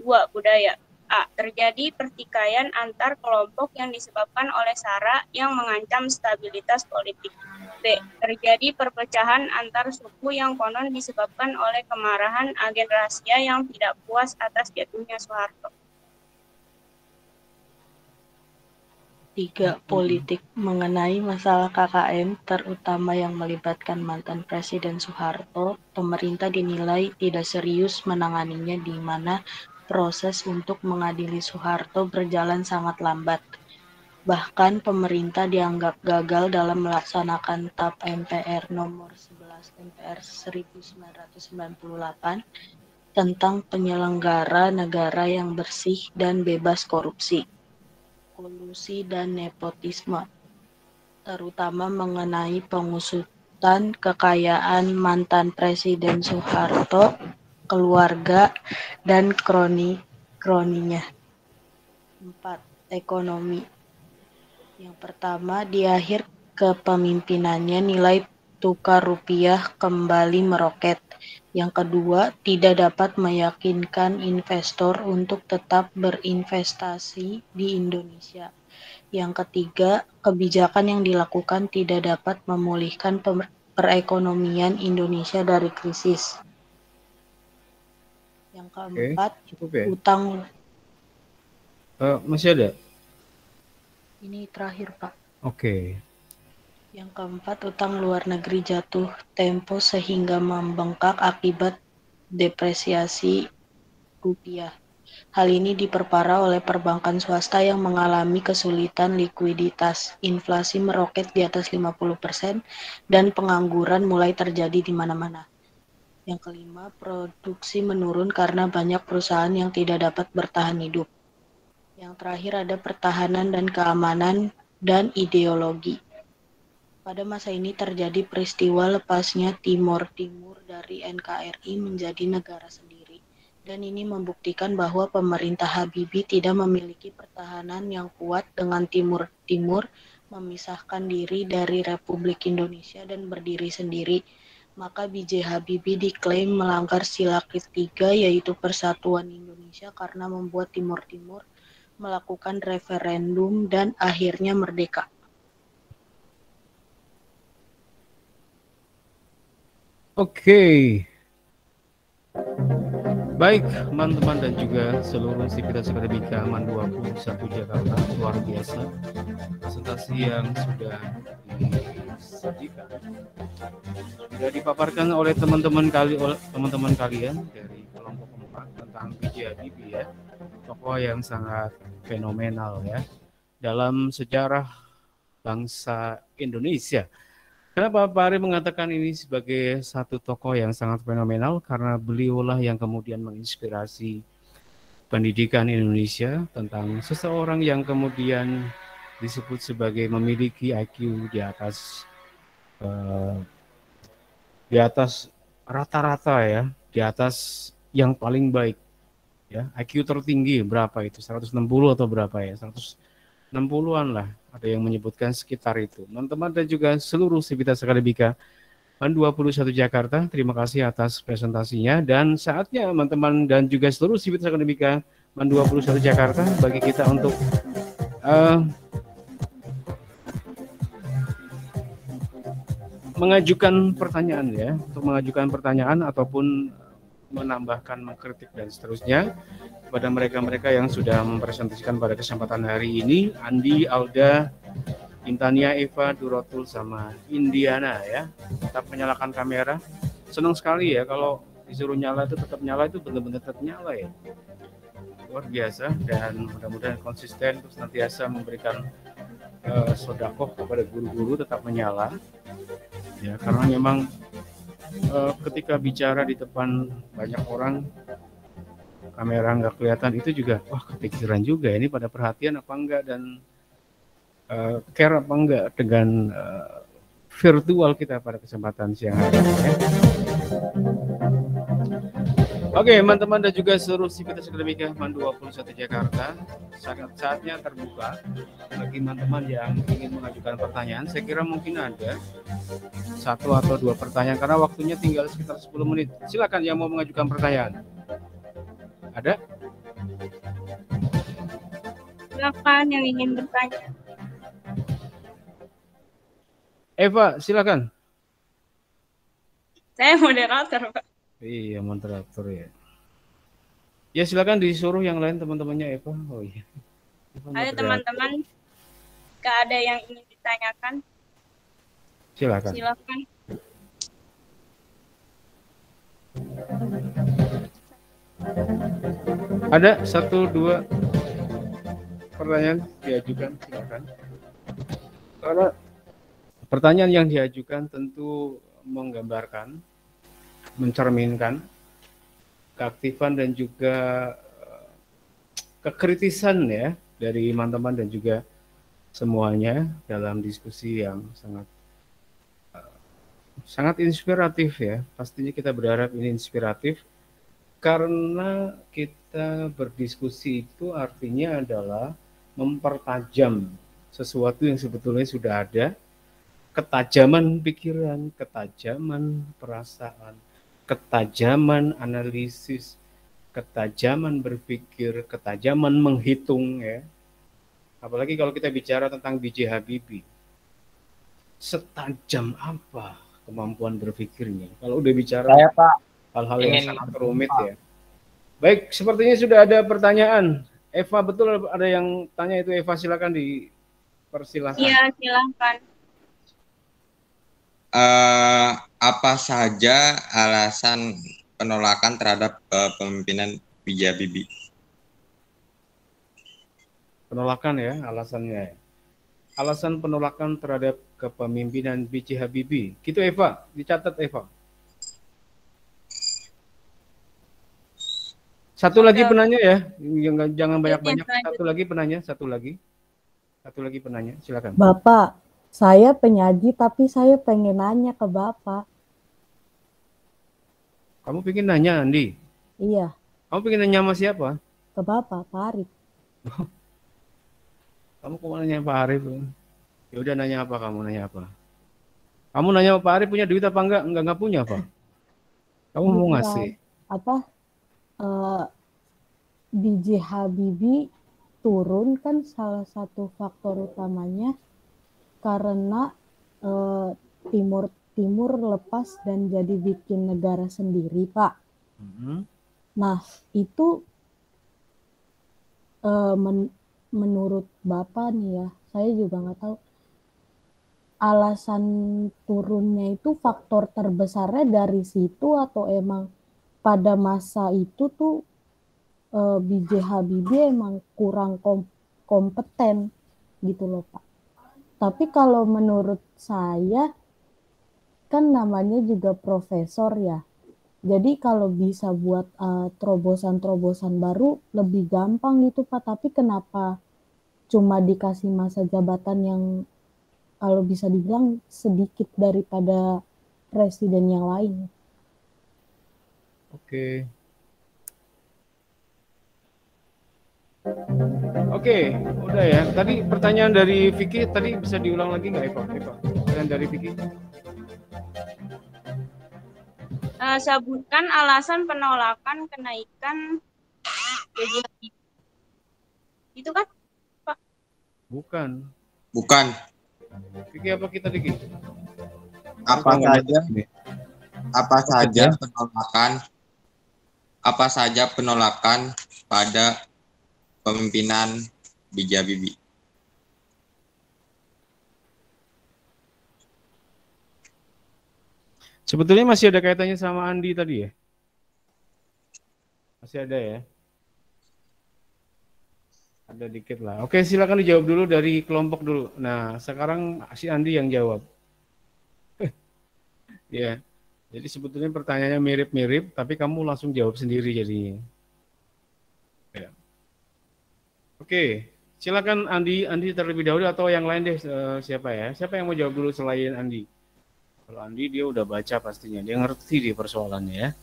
2. Budaya. A. Terjadi pertikaian antar kelompok yang disebabkan oleh SARA yang mengancam stabilitas politik. B. Terjadi perpecahan antar suku yang konon disebabkan oleh kemarahan agen rahasia yang tidak puas atas jatuhnya Soeharto. 3. Politik. Mengenai masalah KKN, terutama yang melibatkan mantan Presiden Soeharto, pemerintah dinilai tidak serius menanganinya di mana proses untuk mengadili Soeharto berjalan sangat lambat. Bahkan pemerintah dianggap gagal dalam melaksanakan TAP MPR nomor 11 MPR 1998 tentang penyelenggara negara yang bersih dan bebas korupsi, kolusi dan nepotisme, terutama mengenai pengusutan kekayaan mantan Presiden Soeharto, keluarga, dan kroninya. 4. Ekonomi. Yang pertama, di akhir kepemimpinannya nilai tukar rupiah kembali meroket. Yang kedua, tidak dapat meyakinkan investor untuk tetap berinvestasi di Indonesia. Yang ketiga, kebijakan yang dilakukan tidak dapat memulihkan perekonomian Indonesia dari krisis. Yang keempat, cukup ya? utang. Masih ada? Ini terakhir, Pak. Oke. Yang keempat, utang luar negeri jatuh tempo sehingga membengkak akibat depresiasi rupiah. Hal ini diperparah oleh perbankan swasta yang mengalami kesulitan likuiditas. Inflasi meroket di atas 50% dan pengangguran mulai terjadi di mana-mana. Yang kelima, produksi menurun karena banyak perusahaan yang tidak dapat bertahan hidup. Yang terakhir ada pertahanan dan keamanan dan ideologi. Pada masa ini terjadi peristiwa lepasnya Timor Timur dari NKRI menjadi negara sendiri. Dan ini membuktikan bahwa pemerintah Habibie tidak memiliki pertahanan yang kuat dengan Timur memisahkan diri dari Republik Indonesia dan berdiri sendiri. Maka B.J. Habibie diklaim melanggar sila ketiga yaitu Persatuan Indonesia karena membuat Timur melakukan referendum dan akhirnya merdeka. Oke. Baik, teman-teman dan juga seluruh sivitas akademika MAN 21 Jakarta, luar biasa presentasi yang sudah disajikan, sudah dipaparkan oleh teman-teman kalian dari kelompok 4 tentang B.J. Habibie ya, tokoh yang sangat fenomenal ya dalam sejarah bangsa Indonesia. Kenapa Pak Ari mengatakan ini sebagai satu tokoh yang sangat fenomenal? Karena beliaulah yang kemudian menginspirasi pendidikan Indonesia tentang seseorang yang kemudian disebut sebagai memiliki IQ di atas rata-rata ya, di atas yang paling baik ya. IQ tertinggi berapa itu? 160 atau berapa ya? 160-an lah. Ada yang menyebutkan sekitar itu. Teman-teman dan juga seluruh sivitas akademika MAN 21 Jakarta, terima kasih atas presentasinya. Dan saatnya teman-teman dan juga seluruh sivitas akademika MAN 21 Jakarta bagi kita untuk mengajukan pertanyaan ya, untuk mengajukan pertanyaan ataupun menambahkan, mengkritik dan seterusnya kepada mereka-mereka yang sudah mempresentasikan pada kesempatan hari ini. Andi, Alda, Intania, Eva, Durotul, sama Indiana ya. Tetap menyalakan kamera. Senang sekali ya kalau disuruh nyala itu tetap nyala, itu benar-benar tetap nyala ya. Luar biasa, dan mudah-mudahan konsisten terus senantiasa memberikan sedekah kepada guru-guru, tetap menyala ya, karena memang ketika bicara di depan banyak orang kamera nggak kelihatan, itu juga wah kepikiran juga ini pada perhatian apa enggak dan care apa enggak dengan virtual kita pada kesempatan siang hari ini ya. Oke, teman-teman dan juga seluruh sivitas akademika MAN 21 Jakarta, saatnya terbuka bagi teman-teman yang ingin mengajukan pertanyaan. Saya kira mungkin ada 1 atau 2 pertanyaan karena waktunya tinggal sekitar 10 menit. Silakan yang mau mengajukan pertanyaan. Ada? Silakan yang ingin bertanya. Eva, silakan. Saya moderator, Pak. Iya, moderator ya. Ya silakan disuruh yang lain teman-temannya Eva. Oh iya. Ada teman-teman, nggak ada yang ingin ditanyakan? Silakan. Silakan. Ada 1, 2 pertanyaan diajukan, silakan. Karena pertanyaan yang diajukan tentu menggambarkan, mencerminkan keaktifan dan juga kekritisan ya dari teman-teman dan juga semuanya dalam diskusi yang sangat inspiratif ya. Pastinya kita berharap ini inspiratif karena kita berdiskusi itu artinya adalah mempertajam sesuatu yang sebetulnya sudah ada, ketajaman pikiran, ketajaman perasaan, ketajaman analisis, ketajaman berpikir, ketajaman menghitung ya. Apalagi kalau kita bicara tentang B.J. Habibie. Setajam apa kemampuan berpikirnya? Kalau udah bicara hal-hal yang sangat rumit ya. Baik, sepertinya sudah ada pertanyaan. Eva, betul ada yang tanya itu? Eva, silakan dipersilakan. Iya, silakan. Apa saja alasan penolakan terhadap kepemimpinan B.J. Habibie? Penolakan ya, alasannya. Alasan penolakan terhadap kepemimpinan B.J. Habibie. Gitu Eva, dicatat Eva. Satu lagi penanya ya, jangan banyak-banyak. Satu lagi penanya, silakan. Bapak, saya penyaji tapi saya pengen nanya ke Bapak. Kamu pengen nanya, Andi? Iya. Kamu pengen nanya sama siapa? Ke Bapak, Pak Arif. Kamu kok nanya Pak Arif? Ya udah, nanya apa kamu? Nanya apa? Kamu nanya Pak Arif punya duit apa enggak? Enggak punya, Pak. Kamu mau ngasih? Apa? B.J. Habibie turun kan salah satu faktor utamanya karena Timur lepas dan jadi bikin negara sendiri, Pak. Nah, itu menurut Bapak nih ya, saya juga nggak tahu alasan turunnya itu faktor terbesarnya dari situ atau emang pada masa itu tuh B.J. Habibie emang kurang kompeten gitu loh, Pak. Tapi kalau menurut saya kan namanya juga profesor ya. Jadi kalau bisa buat terobosan-terobosan baru lebih gampang gitu, Pak. Tapi kenapa cuma dikasih masa jabatan yang kalau bisa dibilang sedikit daripada presiden yang lain? Oke. Oke, udah ya. Tadi pertanyaan dari Vicky tadi bisa diulang lagi nggak, Eva? Pertanyaan dari Vicky. Sebutkan alasan penolakan kenaikan gaji Habibie. Itu kan, Pak? Bukan. Vicky apa kita Vicky? Apa saja penolakan pada pemimpinan B.J. Habibie? Sebetulnya masih ada kaitannya sama Andi tadi ya? Masih ada ya? Ada dikit lah. Oke, silakan dijawab dulu dari kelompok dulu. Nah, sekarang si Andi yang jawab. Ya, jadi sebetulnya pertanyaannya mirip-mirip, tapi kamu langsung jawab sendiri jadinya. Ya. Oke, silakan Andi terlebih dahulu atau yang lain deh, siapa ya? Siapa yang mau jawab dulu selain Andi? Kalau Andi dia udah baca pastinya, dia ngerti di persoalannya ya.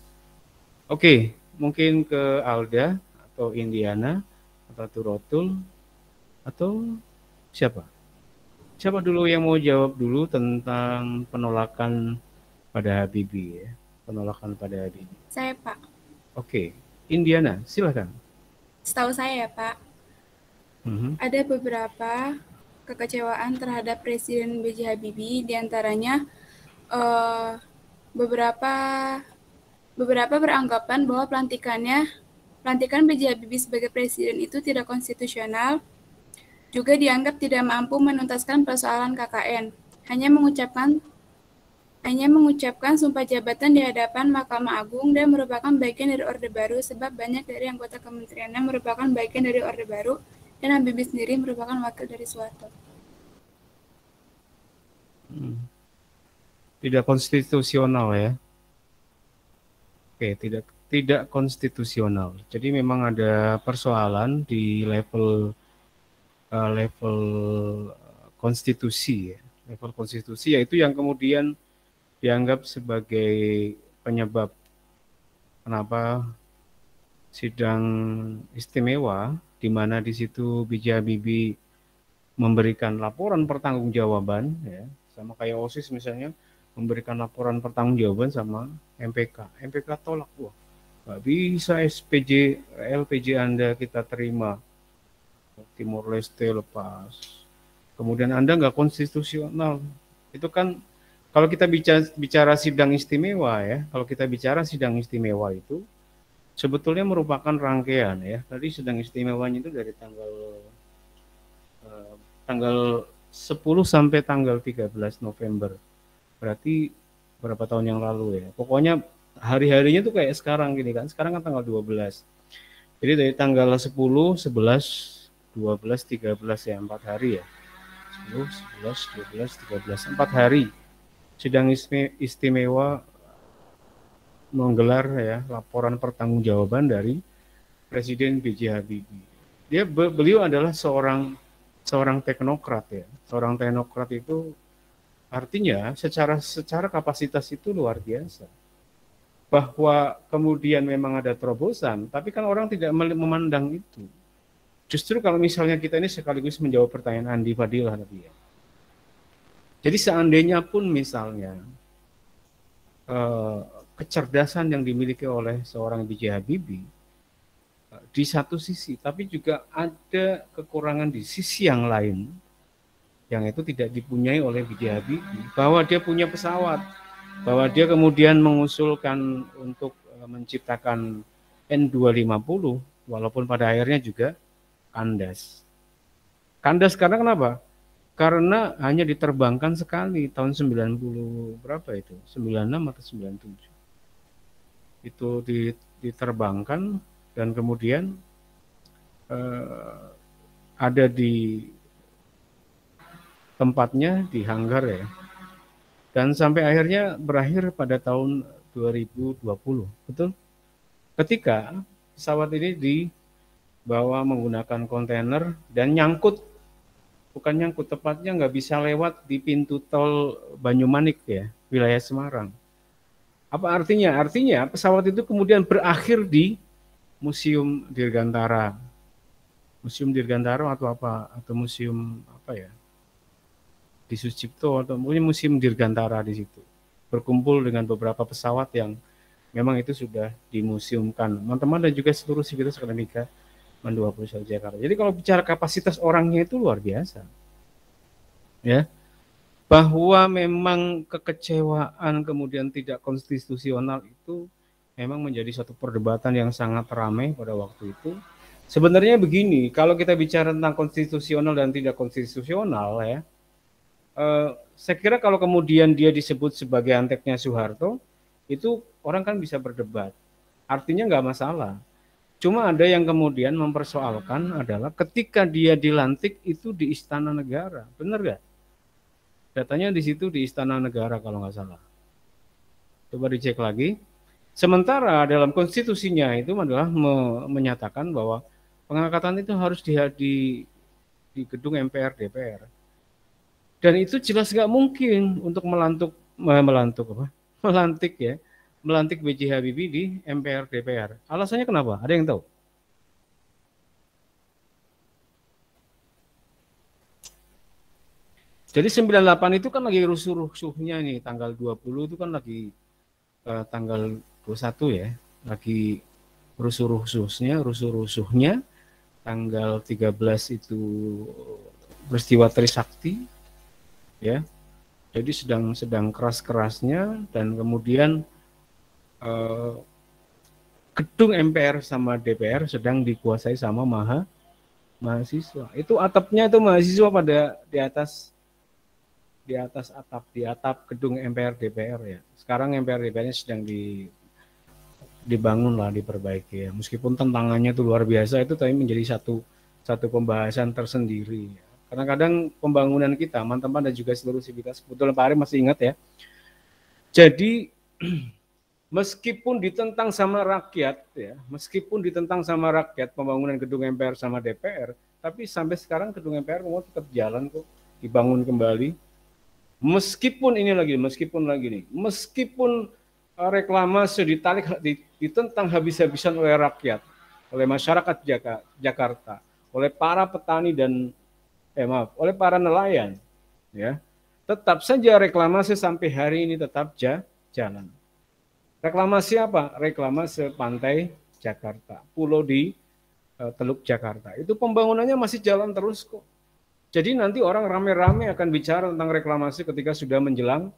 Oke, mungkin ke Alda atau Indiana atau Turotul atau siapa? Siapa dulu yang mau jawab dulu tentang penolakan pada Habibie ya? Penolakan pada Habibie. Saya, Pak. Oke, Indiana, silakan. Setahu saya ya, Pak, ada beberapa kekecewaan terhadap Presiden B.J. Habibie, diantaranya beberapa beranggapan bahwa pelantikan B.J. Habibie sebagai presiden itu tidak konstitusional, juga dianggap tidak mampu menuntaskan persoalan KKN, hanya mengucapkan sumpah jabatan di hadapan Mahkamah Agung dan merupakan bagian dari Orde Baru, sebab banyak dari anggota kementeriannya merupakan bagian dari Orde Baru dan Habibie sendiri merupakan wakil dari Soeharto. Tidak konstitusional ya. Oke, tidak konstitusional. Jadi memang ada persoalan di level konstitusi ya. Level konstitusi yaitu yang kemudian dianggap sebagai penyebab kenapa sidang istimewa di mana di situ B.J. Habibie memberikan laporan pertanggungjawaban ya, sama kayak OSIS misalnya memberikan laporan pertanggungjawaban sama MPK. MPK tolak, wah nggak bisa LPJ Anda kita terima, Timor Leste lepas, kemudian Anda nggak konstitusional. Itu kan kalau kita bicara sidang istimewa ya, kalau kita bicara sidang istimewa itu sebetulnya merupakan rangkaian ya. Tadi sidang istimewanya itu dari tanggal 10 sampai tanggal 13 November. Berarti berapa tahun yang lalu ya. Pokoknya hari-harinya tuh kayak sekarang gini kan. Sekarang kan tanggal 12. Jadi dari tanggal 10, 11, 12, 13 ya, 4 hari ya. 10, 11, 12, 13, 4 hari. Sidang istimewa menggelar ya laporan pertanggungjawaban dari Presiden B.J. Habibie. Beliau adalah seorang teknokrat ya. Seorang teknokrat itu artinya secara kapasitas itu luar biasa. bahwa kemudian memang ada terobosan, tapi kan orang tidak memandang itu. Justru kalau misalnya kita ini sekaligus menjawab pertanyaan Andi Fadilah tadi ya. Jadi seandainya pun misalnya kecerdasan yang dimiliki oleh seorang B.J. Habibie di satu sisi, tapi juga ada kekurangan di sisi yang lain, yang itu tidak dipunyai oleh B.J. Habibie, bahwa dia punya pesawat, bahwa dia kemudian mengusulkan untuk menciptakan N250, walaupun pada akhirnya juga kandas. Kandas karena kenapa? Karena hanya diterbangkan sekali tahun 90 berapa itu? 96 atau 97. Itu diterbangkan dan kemudian ada di tempatnya di hanggar ya. Dan sampai akhirnya berakhir pada tahun 2020, betul? Ketika pesawat ini dibawa menggunakan kontainer dan nyangkut, bukan nyangkut, tepatnya nggak bisa lewat di pintu tol Banyumanik ya, wilayah Semarang. Apa artinya? Artinya pesawat itu kemudian berakhir di Museum Dirgantara. Museum Dirgantara atau apa? Atau museum apa ya? Di Sucipto atau mungkin Museum Dirgantara di situ. Berkumpul dengan beberapa pesawat yang memang itu sudah dimuseumkan. Teman-teman dan juga seluruh sivitas akademika MAN 21 Jakarta. Jadi kalau bicara kapasitas orangnya itu luar biasa. Ya. Bahwa memang kekecewaan kemudian tidak konstitusional itu memang menjadi satu perdebatan yang sangat ramai pada waktu itu. Sebenarnya begini, kalau kita bicara tentang konstitusional dan tidak konstitusional ya, saya kira kalau kemudian dia disebut sebagai anteknya Soeharto, itu orang kan bisa berdebat. Artinya nggak masalah. Cuma ada yang kemudian mempersoalkan adalah ketika dia dilantik itu di Istana Negara. Benar nggak? Datanya di situ di Istana Negara kalau nggak salah. Coba dicek lagi. Sementara dalam konstitusinya itu adalah menyatakan bahwa pengangkatan itu harus di gedung MPR DPR. Dan itu jelas nggak mungkin untuk melantik B.J. Habibie di MPR DPR. Alasannya kenapa? Ada yang tahu? Jadi 98 itu kan lagi rusuh-rusuhnya nih, tanggal 20 itu kan lagi tanggal 21 ya, lagi rusuh-rusuhnya, tanggal 13 itu peristiwa Trisakti, ya, jadi sedang keras-kerasnya dan kemudian gedung MPR sama DPR sedang dikuasai sama mahasiswa. Itu atapnya itu mahasiswa pada di atap gedung MPR DPR ya. Sekarang MPR DPR-nya sedang dibangun lah, diperbaiki ya. Meskipun tantangannya itu luar biasa, itu tapi menjadi satu pembahasan tersendiri. Ya. Kadang-kadang pembangunan kita, teman-teman dan juga seluruh sivitas, kebetulan Pak Ari masih ingat ya. Jadi meskipun ditentang sama rakyat ya, pembangunan gedung MPR sama DPR, tapi sampai sekarang gedung MPR mau tetap jalan kok, dibangun kembali. Meskipun reklamasi ditentang habis-habisan oleh rakyat, oleh masyarakat Jakarta, oleh para petani dan oleh para nelayan, ya, tetap saja reklamasi sampai hari ini tetap jalan. Reklamasi apa? Reklamasi pantai Jakarta, pulau di Teluk Jakarta. Itu pembangunannya masih jalan terus kok. Jadi nanti orang rame-rame akan bicara tentang reklamasi ketika sudah menjelang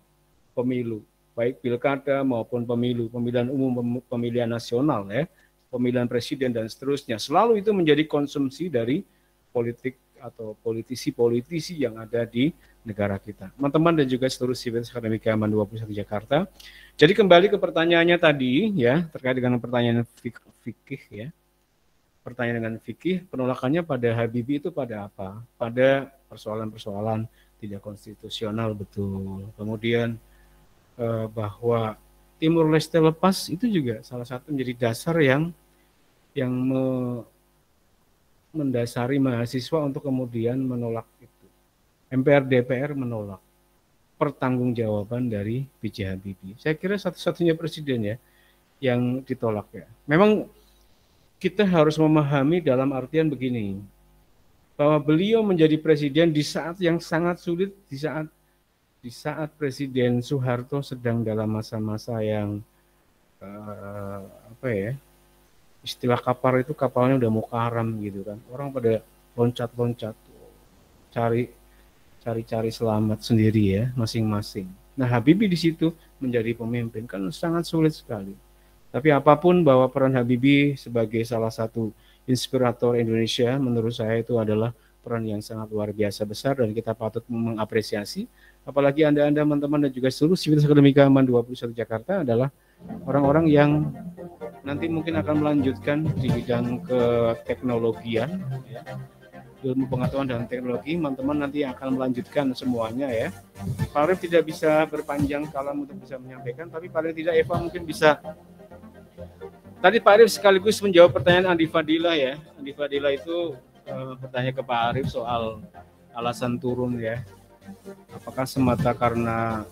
pemilu, baik pilkada maupun pemilihan umum, pemilihan nasional ya, pemilihan presiden dan seterusnya. Selalu itu menjadi konsumsi dari politik atau politisi-politisi yang ada di negara kita. Teman-teman dan juga seluruh sivitas akademika MAN 21 Jakarta. Jadi kembali ke pertanyaannya tadi ya, terkait dengan pertanyaan fikih ya. Pertanyaan dengan fikih, penolakannya pada Habibie itu pada apa? Pada persoalan-persoalan tidak konstitusional betul. Kemudian bahwa Timur Leste lepas itu juga salah satu menjadi dasar yang mendasari mahasiswa untuk kemudian menolak itu. MPR DPR menolak pertanggungjawaban dari B.J. Habibie. Saya kira satu-satunya presiden ya yang ditolak ya. Memang kita harus memahami dalam artian begini, bahwa beliau menjadi presiden di saat yang sangat sulit, di saat Presiden Soeharto sedang dalam masa-masa yang istilah kapal itu kapalnya udah mau karam gitu kan, orang pada loncat-loncat cari selamat sendiri ya masing-masing. Nah, Habibie di situ menjadi pemimpin kan sangat sulit sekali. Tapi apapun bahwa peran Habibie sebagai salah satu inspirator Indonesia menurut saya itu adalah peran yang sangat luar biasa besar dan kita patut mengapresiasi. Apalagi Anda teman-teman dan juga seluruh Sivitas Akademika MAN 21 Jakarta adalah orang-orang yang nanti mungkin akan melanjutkan di bidang keteknologian ya. Ilmu pengetahuan dan teknologi, teman-teman nanti akan melanjutkan semuanya ya. Pak Arif tidak bisa berpanjang kalam untuk bisa menyampaikan, tapi paling tidak Eva mungkin bisa. Tadi Pak Arif sekaligus menjawab pertanyaan Andi Fadila ya. Andi Fadila itu bertanya ke Pak Arif soal alasan turun ya. Apakah semata karena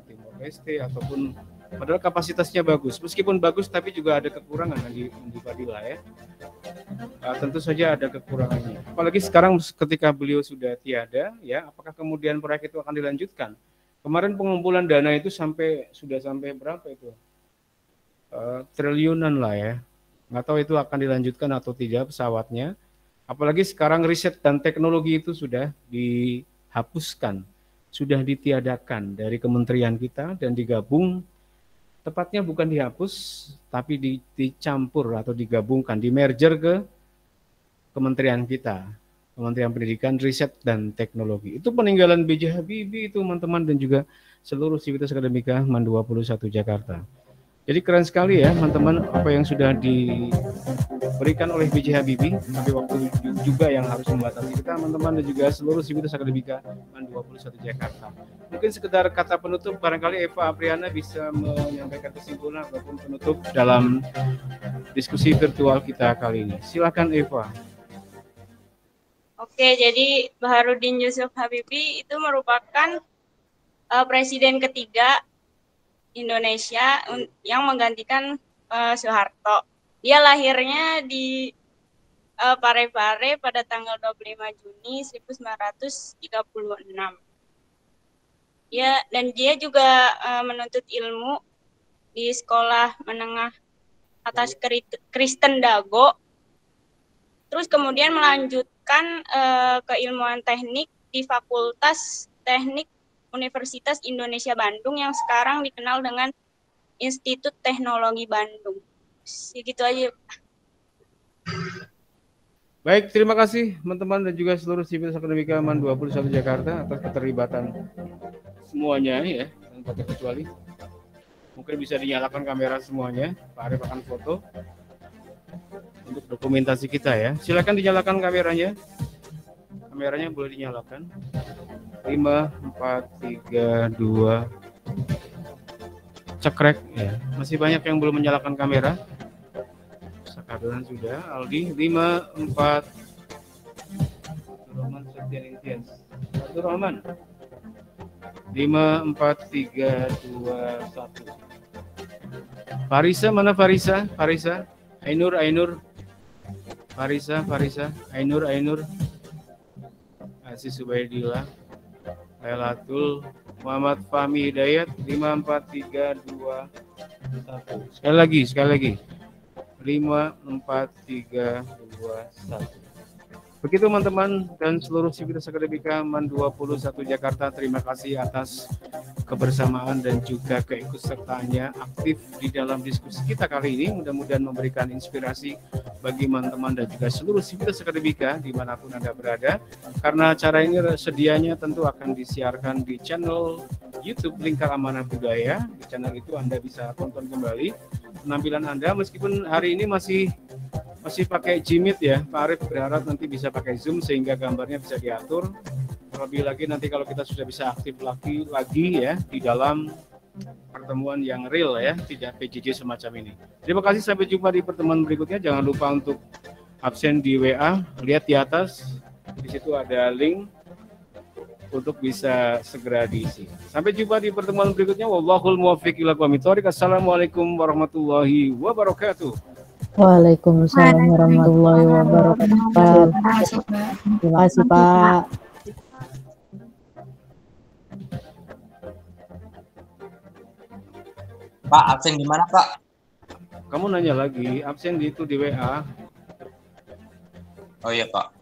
Timor Leste ataupun padahal kapasitasnya bagus. Meskipun bagus tapi juga ada kekurangan Andi Fadila ya. Tentu saja ada kekurangannya. Apalagi sekarang ketika beliau sudah tiada ya, apakah kemudian proyek itu akan dilanjutkan? Kemarin pengumpulan dana itu sudah sampai berapa itu? Triliunan lah ya. Nggak tahu itu akan dilanjutkan atau tidak pesawatnya. Apalagi sekarang riset dan teknologi itu sudah dihapuskan, sudah ditiadakan dari kementerian kita dan digabung, tepatnya bukan dihapus, tapi dicampur atau digabungkan, di-merger ke kementerian kita, Kementerian Pendidikan, Riset, dan Teknologi. Itu peninggalan B.J. Habibie itu teman-teman dan juga seluruh Sivitas Akademika MAN 21 Jakarta. Jadi keren sekali ya teman-teman apa yang sudah diberikan oleh B.J. Habibie, tapi waktu juga yang harus membatasi kita teman-teman dan juga seluruh Sivitas Akademika MAN 21 Jakarta. Mungkin sekedar kata penutup, barangkali Eva Apriana bisa menyampaikan kesimpulan ataupun penutup dalam diskusi virtual kita kali ini. Silakan Eva. Oke, jadi Baharudin Yusuf Habibie itu merupakan presiden ketiga Indonesia yang menggantikan Soeharto. Dia lahirnya di Parepare pada tanggal 25 Juni 1936. Dan dia juga menuntut ilmu di sekolah menengah atas Kristen Dago. Terus kemudian melanjutkan keilmuan teknik di Fakultas Teknik Universitas Indonesia Bandung yang sekarang dikenal dengan Institut Teknologi Bandung. Segitu aja. Baik, terima kasih teman-teman dan juga seluruh Sivitas Akademika MAN 21 Jakarta atas keterlibatan semuanya ya, tanpa terkecuali. Mungkin bisa dinyalakan kamera semuanya, Pak Arif akan foto untuk dokumentasi kita ya. Silakan dinyalakan kameranya. Kameranya boleh dinyalakan. 5, 4, 3, 2 cekrek ya. Masih banyak yang belum menyalakan kamera. Sekarang sudah. Aldi 5, 4 Rahman Septian Intias. Rahman 5, 4, 3, 2, 1. Farisa mana Farisa? Farisa Ainur Farisa Ainur Aziz Subaidillah Lailatul Muhammad Fahmi Hidayat 5, 4, 3, 2, 1. Sekali lagi 5, 4, 3, 2, 1. Begitu teman-teman dan seluruh Sivitas Akademika MAN 21 Jakarta, terima kasih atas kebersamaan dan juga keikutsertaannya aktif di dalam diskusi kita kali ini. Mudah-mudahan memberikan inspirasi bagi teman-teman dan juga seluruh Sivitas Akademika dimanapun Anda berada. Karena acara ini sedianya tentu akan disiarkan di channel YouTube Lingkar Amanah Budaya. Di channel itu Anda bisa tonton kembali penampilan Anda, meskipun hari ini masih pakai Jimit ya. Pak Arif berharap nanti bisa pakai Zoom sehingga gambarnya bisa diatur. Terlebih lagi nanti kalau kita sudah bisa aktif lagi ya di dalam pertemuan yang real ya, tidak PJJ semacam ini. Terima kasih, sampai jumpa di pertemuan berikutnya. Jangan lupa untuk absen di WA, lihat di atas, di situ ada link untuk bisa segera diisi. Sampai jumpa di pertemuan berikutnya. Wallahul muwaffiq ila aqwamit thoriq. Assalamualaikum warahmatullahi wabarakatuh. Waalaikumsalam warahmatullahi wabarakatuh. Terima kasih, Pak. Pak, absen di mana, Pak? Kamu nanya lagi, absen di WA. Oh iya, Pak.